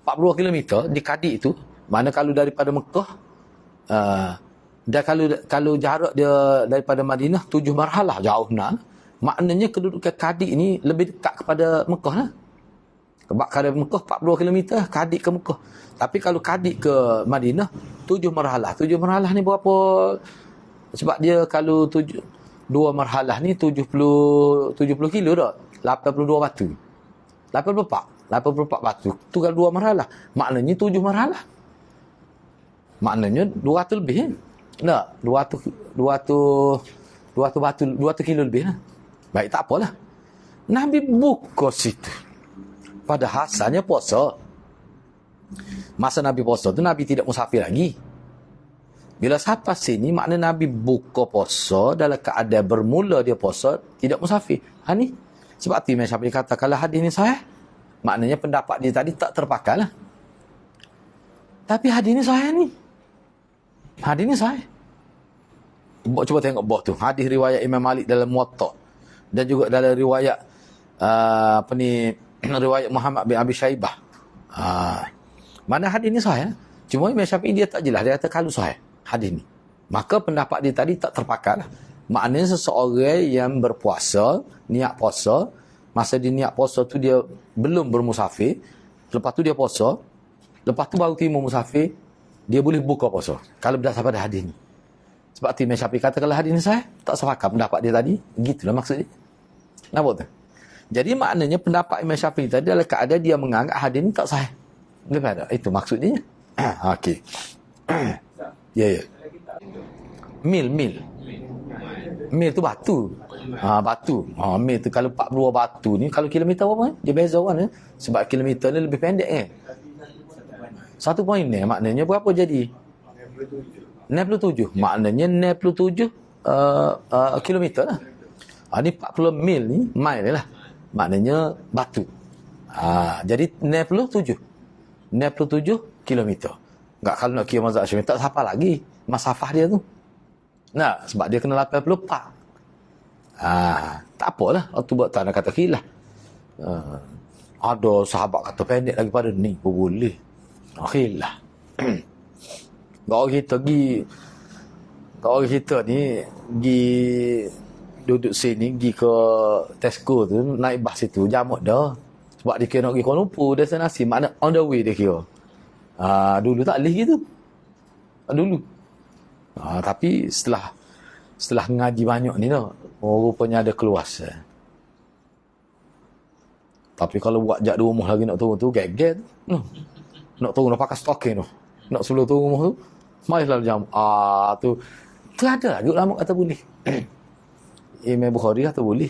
S1: 42 km di Kadid itu, mana kalau daripada Mekah, dan kalau jarak dia daripada Madinah 7 marhalah, jauh nak. Maknanya kedudukan Kadid ni lebih dekat kepada Mekah lah. Sebab kalau Mekah 42 km, Kadid ke Mekah. Tapi kalau Kadid ke Madinah 7 marhalah. 7 marhalah ni berapa? Sebab dia kalau 2 marhalah ni 70 kilo dah. 82 batu. 84 batu. Tu kalau 2 marhalah. Maknanya 7 marhalah. Maknanya 200 lebih kan? Tak, 200 batu, 200 kilo lebih lah. Baik, tak apalah. Nabi buka situ. Pada asalnya puasa. Masa Nabi puasa tu, Nabi tidak musafir lagi. Bila sampai sini, makna Nabi buka puasa dalam keadaan bermula dia puasa, tidak musafir. Ni, Sebab tu Imam Syafi'i kata, kalau hadis ni sahih, maknanya pendapat dia tadi tak terpakai lah. Tapi hadis ni sahih ni. Hadis ni sahih. Cuba tengok bawah tu. Hadis riwayat Imam Malik dalam Muwatta. Dan juga dalam riwayat riwayat Muhammad bin Abi Syaibah. Mana hadis ni sahih? Cuma Imam Syafi'i dia tak jelas. Dia kata kalau sahih hadis ni, maka pendapat dia tadi tak terpakai lah. Maknanya seseorang yang berpuasa, niat puasa, masa dia niat puasa tu dia belum bermusafir, lepas tu dia puasa, lepas tu baru timbul musafir, dia boleh buka puasa. Kalau berdasar pada hadis ni. Sebab tu Imam Syafi'i kata kalau hadis ni sahih, tak sepakat pendapat dia tadi. Gitulah maksud dia. Nampak tu? Jadi maknanya pendapat Imam Syafi'i tadi adalah keadaan dia menganggap hadis ni tak sahih. Boleh tak? Itu maksud dia. Okey. Ya. Mil tu batu. Batu. Mil tu kalau 42 batu ni, kalau kilometer berapa? Dia beza kan? Sebab kilometer ni lebih pendek kan? 1 poin ni maknanya berapa jadi? 67. Maknanya 67 kilometer lah. Ni 40 mil ni, mile lah. Maknanya batu. Jadi 67 kilometer. Enggak, kalau nak kira mazhab Syafi'i tak siapa lagi masafah dia tu. Nah, sebab dia kena 84. Tak apalah. Waktu buat tak nak kata khilah. Ada sahabat kata pendek lagi pada ni pun boleh. Khilah. Kalau kita ni pergi duduk sini, pergi ke Tesco tu, naik bas situ, jamak dah. Sebab dia kira nak pergi Kuala Lumpur, destinasi, makna on the way dia kira. Dulu tak boleh gitu. Dulu. Tapi setelah ngaji banyak ni dah, rupanya ada keluas. Tapi kalau buat jak di rumah lagi nak turun tu, geget. Nak turun nak pakai stocking tu. Nak sebelum turun rumah tu, marilah jam. Tu ada lagi ulama kata boleh. Imam Bukhari kata boleh.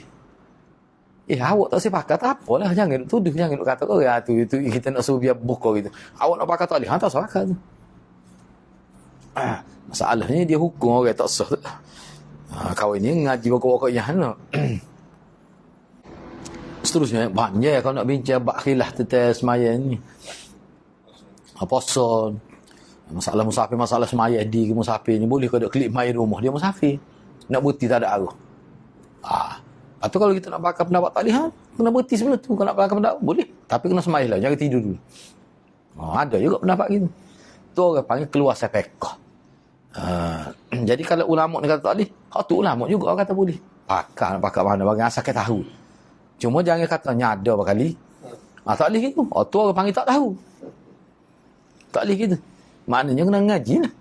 S1: Awak tak sepakat tak apalah, jangan tuduh, jangan kata itu kita nak suruh biar buka gitu. Awak nak pakai tak boleh, tak sepakat tu. Masalahnya dia hukum orang tak sah. Kawan ni ngaji pokok-pokok yang nak. Seterusnya banyak kalau nak bincang bab khilaf tentang sembahyang ni. Puasa, masalah musafir, masalah sembahyang di musafir ni, boleh ke dak klip mai rumah dia musafir. Nak bukti tak ada arah. Lepas tu kalau kita nak pakai pendapat tak lihat, kena berhenti sebelum tu. Kalau nak pakai pendapat, boleh. Tapi kena sembahyang lah, jangan tidur dulu. Ada juga pendapat gitu. Tu orang panggil keluar sepekah. Jadi kalau ulama' ni kata tak boleh, tu ulama' juga orang kata boleh. Pakai, nak pakai mana, bagi asal kita tahu. Cuma jangan kata nyada berkali. Tak boleh gitu. Tu orang panggil tak tahu. Tak boleh gitu. Maknanya kena ngaji lah.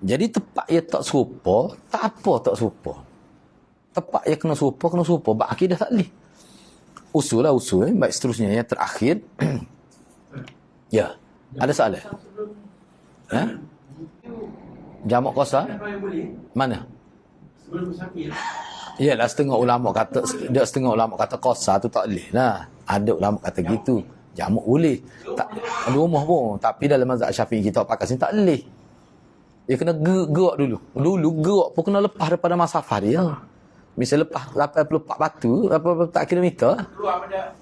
S1: Jadi tepat ia tak serupa, tak apa tak serupa. Tepat ia kena serupa. Bab akidah tak boleh. Usul. Baik seterusnya yang terakhir. Ya. Ada soalan? Jamak kosa? Mana? Yalah, setengah ulama kata kosa tu tak boleh lah. Ada ulama kata gitu. Jamak boleh. Tak ada rumah pun. Tapi dalam mazhab Syafi'i kita pakai sini tak boleh. Dia kena gerak dulu. Dulu gerak pun kena lepas daripada masafah dia. Misal lepas 84 batu, 84 kilometer.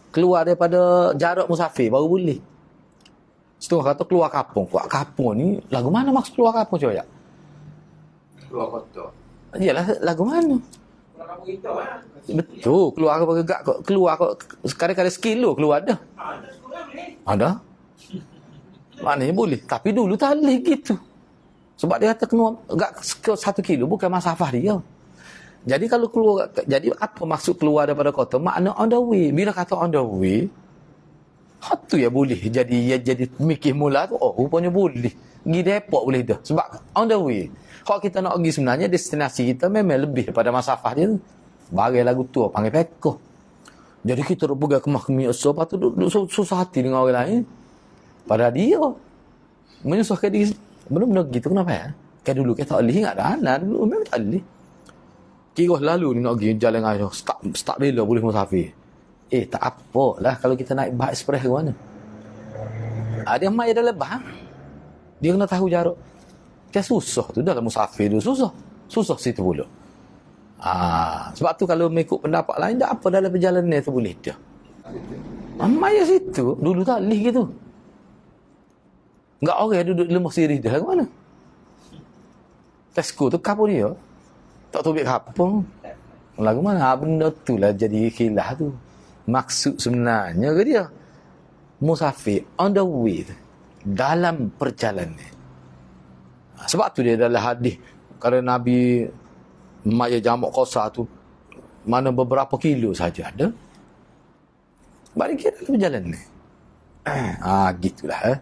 S1: Keluar daripada jarak musafir baru boleh. Setengah kata keluar kampung. Keluar kampung ni, lagu mana maksud keluar kampung coba ya?
S2: Keluar kota.
S1: Yalah, lagu mana?
S2: Keluar kampung kita kan?
S1: Betul, keluar kadang-kadang sekilo keluar dah. Ada? Maknanya boleh. Tapi dulu tak boleh gitu. Sebab dia kata kena ke 1 kilo bukan masafah dia. Jadi kalau keluar, jadi apa maksud keluar daripada kota? Makna on the way. Bila kata on the way, tu ya boleh. Jadi mikir mula tu, rupanya boleh. Pergi Depok boleh dah. Sebab on the way. Kalau kita nak pergi sebenarnya destinasi kita memang lebih daripada masafah dia tu. Bagai lagu tu panggil pekoh. Jadi kita duk pergi ke mahkamah asal, lepas tu duk susah hati dengan orang lain. Pada dia menyusahkan diri. Benar-benar gitu kenapa ya? Kayak dulu kita tak boleh ingat dah. Dulu memang tak boleh. Kira lalu ni nak pergi jalan air. Start bila boleh musafir. Tak apalah kalau kita naik bas express ke mana. Dia mai dah lebah. Dia kena tahu jarak. Kayak susah tu dalam musafir tu susah. Susah situ pula. Sebab tu kalau mengikut pendapat lain, tak apa dalam perjalanan tu boleh dah. Maya situ, dulu tak lih gitu. Enggak orang duduk di lemah sirih dah ke mana? Tesco tu kapur dia. Tak tahu biar kapur. Lagu mana? Benda tu lah jadi khilaf tu. Maksud sebenarnya ke dia? Musafir on the way tu. Dalam perjalanan. Sebab tu dia dalam hadis. Kalau Nabi Maya jamak kosa tu, mana beberapa kilo saja ada. Balik dia dalam perjalanan. Gitulah.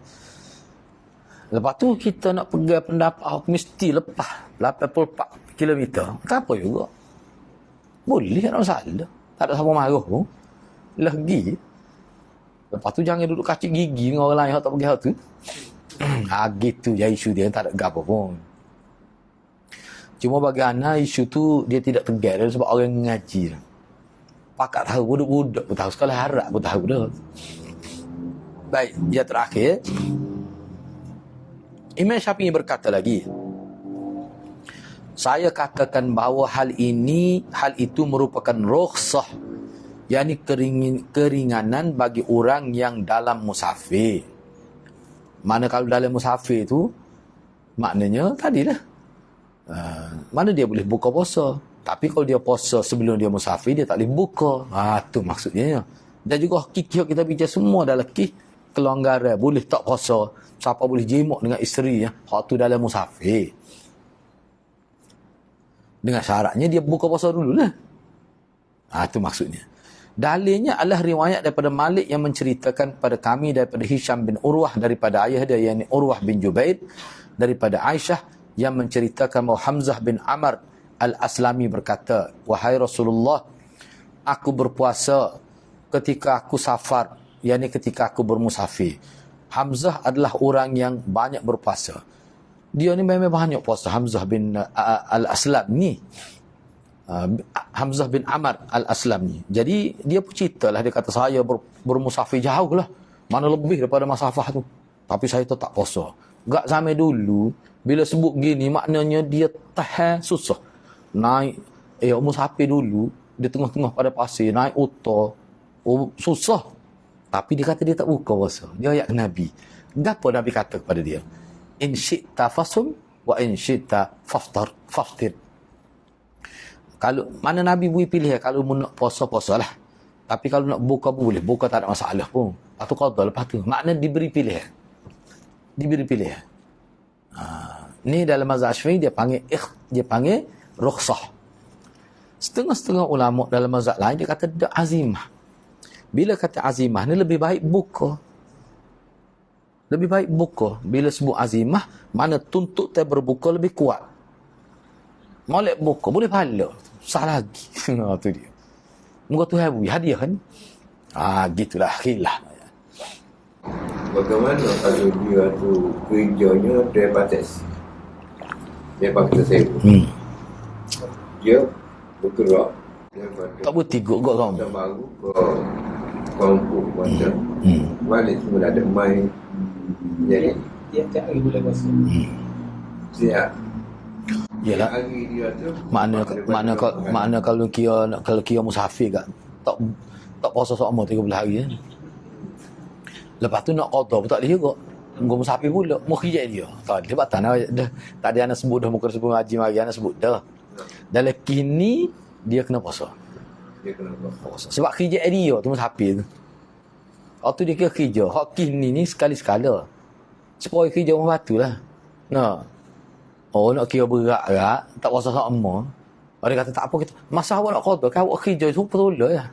S1: Lepas tu kita nak pegang pendapat mesti lepas 84 km. Tak apa juga. Boleh, tak ada masalah. Tak ada siapa marah pun. Lagi. Lepas tu jangan duduk kacik gigi dengan orang lain yang tak pergi hal tu. Gitu je isu dia, tak ada gapa pun. Cuma bagi anak isu tu dia tidak tegar sebab orang ngaji. Pakat tahu, budak-budak pun tahu. Sekolah harap pun tahu dah. Baik, yang terakhir. Imam Syafi'i berkata lagi, saya katakan bahawa hal itu merupakan rukhsah, yakni keringanan bagi orang yang dalam musafir. Mana kalau dalam musafir tu maknanya tadilah mana dia boleh buka puasa, tapi kalau dia puasa sebelum dia musafir dia tak boleh buka. Tu maksudnya. Dan juga hakiki kita bincang semua dalam kelonggaran, boleh tak puasa, siapa boleh jemuk dengan isteri hak tu dalam musafir. Dengan syaratnya dia buka puasa dululah. Itu maksudnya. Dalilnya adalah riwayat daripada Malik yang menceritakan pada kami daripada Hisham bin Urwah daripada ayah dia, yakni Urwah bin Jubair, daripada Aisyah yang menceritakan bahawa Hamzah bin Amr al-Aslami berkata, wahai Rasulullah, aku berpuasa ketika aku safar, yakni ketika aku bermusafir. Hamzah adalah orang yang banyak berpuasa. Dia ni memang banyak puasa. Hamzah bin al-Aslam ni. Hamzah bin Amr al-Aslam ni. Jadi dia pun cerita lah. Dia kata saya bermusafir jauh lah. Mana lebih daripada masafah tu. Tapi saya tetap puasa. Gak zaman dulu, bila sebut gini, maknanya dia tahan susah. Naik, musafir dulu, di tengah-tengah pada pasir, naik uta. Susah. Tapi dia kata dia tak buka puasa. Dia ayat Nabi. Apa Nabi kata kepada dia? In syi'ta fasum wa in syi'ta faftir. Kalau mana Nabi beri pilihan, kalau nak puasa lah. Tapi kalau nak buka boleh, buka tak ada masalah pun. Lepas tu qada, lepas tu makna diberi pilihan. Diberi pilihan. Ni dalam mazhab Syafi'i dia panggil rukhsah. Setengah-setengah ulama dalam mazhab lain dia kata dak azimah. Bila kata azimah ni lebih baik buka. Lebih baik buka. Bila sebut azimah, mana tuntut dia berbuka lebih kuat. Molek buka, boleh pahala. Salah lagi. Tu dia. Muka Tuhan beri hadiah kan. Gitulah khilaf.
S3: Bagaimana kalau dia tu kerjanya debatasi? Dia pakai sewa. Dia bergerak.
S1: Tak boleh tiga kot kamu.
S3: Dia baru ke kampung macam. Balik semua ada main. Jadi
S4: tiap-tiap hari boleh puasa.
S3: Siap.
S1: Yalah.
S3: Hari dia tu
S1: Makna kalau kira musafir kat tak puasa sama 30 hari. Lepas tu nak qada pun tak boleh juga. Gua musafir pula, mau khijat dia. Tak ada batal dah. Tadi anak sebut dah muka sebelum haji mari anak sebut dah. Dalam kini dia kena puasa.
S3: dia kena puasa.
S1: Sebab khijat dia tu musafir tu. Waktu dia kira khijat, hak kini ni sekali-sekala. Supaya khijat orang batulah. Nah. Nak kira berat-berat, tak puasa sama. Orang kata tak apa kita. Masa awak nak qada, kan awak khijat tu betul lah.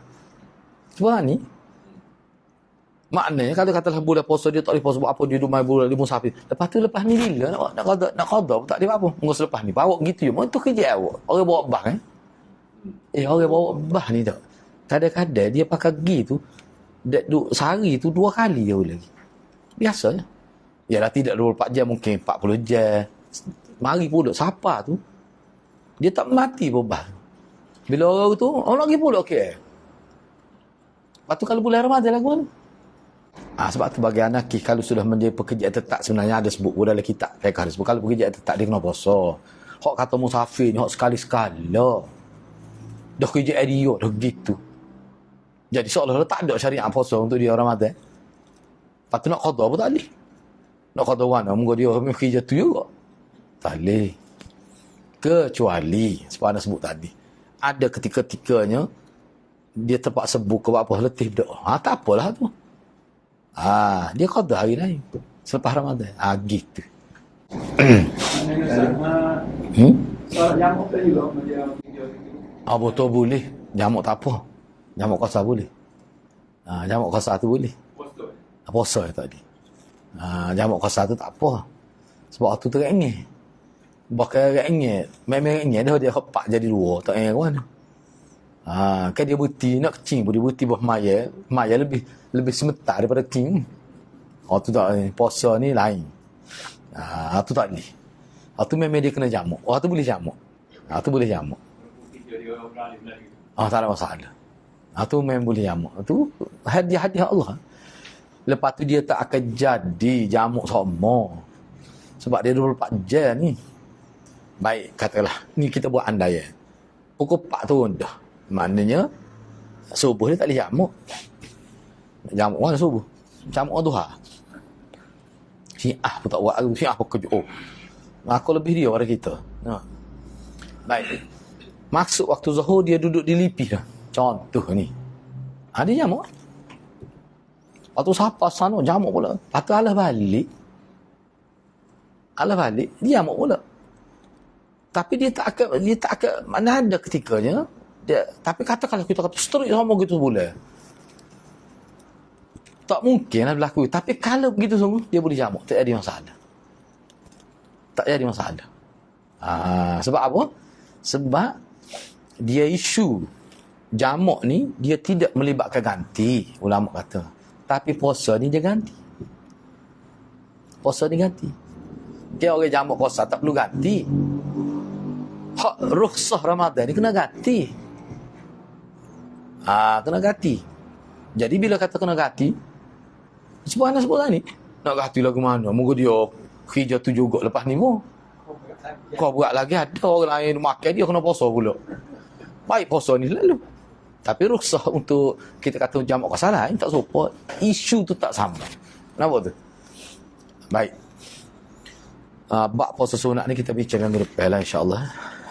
S1: Sebab ni maknanya kalau katalah bulan puasa dia tak boleh puasa buat apa dia dumai bulan dia musafir. Lepas ni bila nak qada tak ada apa. Mengurus lepas ni. Awak gitu je. Mana tu kerja awak. Orang bawa bah kan. Orang bawa bah ni tak. Kadang-kadang dia pakai gitu. Sehari tu 2 kali dia lagi. Biasa je. Yalah tidak 24 jam mungkin 40 jam. Mari pula siapa tu. Dia tak mati pun bah. Bila orang tu orang lagi pula okey. Lepas tu kalau bulan Ramadan lagu kan. Sebab tu bagi anak kalau sudah menjadi pekerjaan tetap sebenarnya ada sebut dalam kitab fiqh sebut kalau pekerjaan tetap dia kena puasa. Hak kata musafir ni hak sekali-sekala. Dah kerja area dah gitu. Jadi seolah-olah tak ada syariat puasa untuk dia Ramadan. Lepas tu nak qada pun tak boleh. Nak qada mana? Moga dia kerja tu juga. Tak boleh. Kecuali sebab anda sebut tadi, ada ketika-ketikanya dia terpaksa buka apa letih berdoa. Tak apalah tu. Dia qada hari lain selepas Ramadan. Gitu.
S2: Soal jamak tu juga dia video gitu.
S1: Betul boleh. Jamak tak apa. Jamak qasar boleh. Jamak qasar tu boleh. Puasa tadi. Jamak qasar tu tak apa. Sebab waktu tu rengeh. Bakal rengeh. Memang rengeh dah dia kepak jadi dua. Tak rengeh ke mana. Kan dia buti nak kecing pun dia buti buah maya lebih sementar daripada kecing. Tu tak puasa ni lain. Tu tak boleh. Tu memang dia kena jamak. Tu boleh jamak. Tu boleh jamak. Tak ada masalah. Tu memang boleh jamak. Tu hadiah Allah. Lepas tu dia tak akan jadi jamak sama. Sebab dia 24 jam ni. Baik, katalah. Ni kita buat andaian. Pukul 4 turun dah. Maknanya, subuh dia tak boleh jamak. Jamak mana subuh? Jamak duha. Syiah pun tak buat aku. Syiah pun kerja. Aku lebih dia pada kita. Baik. Maksud waktu zuhur dia duduk di lipi dah. Contoh ni. Dia jamak. Waktu siapa sana jamak pula. Lepas tu alah balik. Dia jamak pula. Tapi dia tak akan mana ada ketikanya dia, tapi kalau kita kata seterusnya sama gitu boleh. Tak mungkin lah berlaku. Tapi kalau begitu semua dia boleh jamak. Tak ada masalah. Tak ada masalah. Sebab apa? Sebab dia isu jamak ni dia tidak melibatkan ganti. Ulama kata. Tapi puasa ni dia ganti. Puasa ni ganti. Dia orang jamak puasa tak perlu ganti. Hak rukhsah Ramadan ni kena ganti. Kena ganti. Jadi bila kata kena ganti, sebab anda sebut tadi, nak ganti lagu mana? Moga dia kerja tu juga lepas ni mo. Kau buat lagi ada orang lain makan dia kena puasa pula. Baik puasa ni lalu. Tapi rukhsah untuk kita kata jamak qasar lain tak support. Isu tu tak sama. Kenapa tu? Baik. Bab puasa sunat ni kita bincang minggu depan lah insya-Allah.